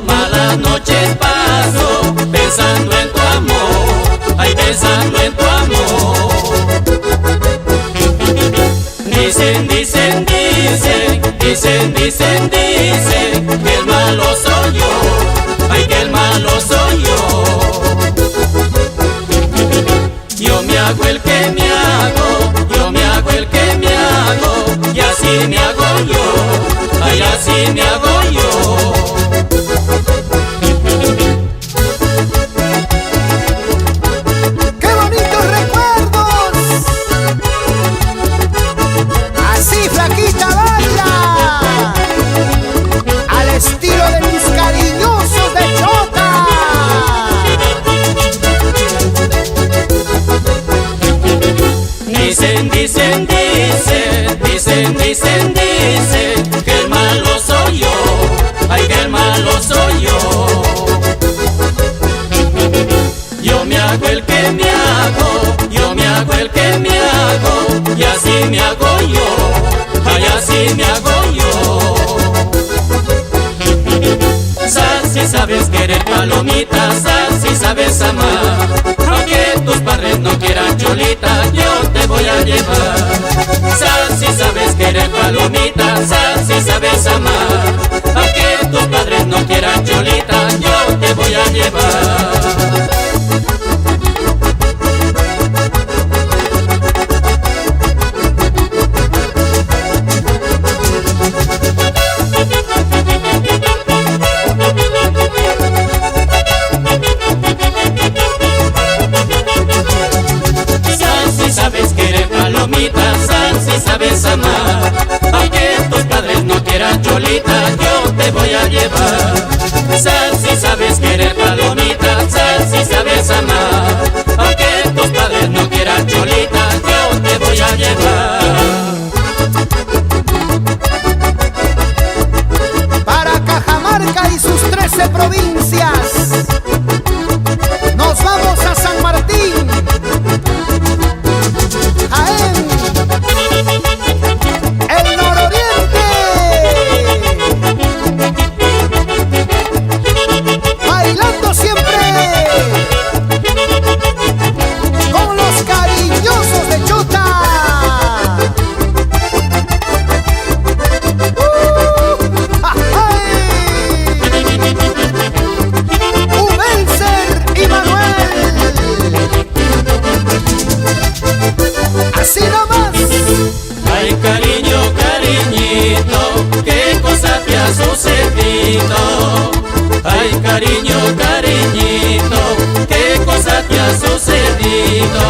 malas noches paso, pensando en tu amor, ay, pensando en tu amor. Dicen, dicen, dicen, dicen, dicen, dicen, que el malo soy yo, ay, que el malo soy yo. Yo me hago el que me hago, yo me hago el que me hago, y así me hago yo, ay, así me hago yo. ¡Qué bonitos recuerdos! Así flaquita baila, al estilo de mis cariñosos de Chota. Dicen, dicen, dicen, dicen, dicen, dicen, que el malo soy yo, ay, que el malo soy yo. Yo me hago el que me hago, yo me hago el que me hago, y así me hago yo, ay, así me hago yo. Sal si sabes querer, palomita, sal si sabes amar, aunque tus padres no quieran, cholita, yo te voy a llevar. Sal si sabes querer, palomita, sal si sabes amar, aunque tus padres no quieran, cholita, yo te voy a llevar. Palomita, sal si sabes amar, aunque tus padres no quieran, cholita, yo te voy a llevar. Sal si sabes querer, palomita, sal si sabes amar, aunque tus padres no quieran, cholita, yo te voy a llevar. Para Cajamarca y sus 13 provincias, nos vamos a San Martín, Jaén, el nororiente, bailando siempre con los cariñosos de Chota. Ubenser y Manuel, así nomás. Ay, cariño, cariñito, qué cosa te ha sucedido. Ay, cariño, cariñito, qué cosa te ha sucedido.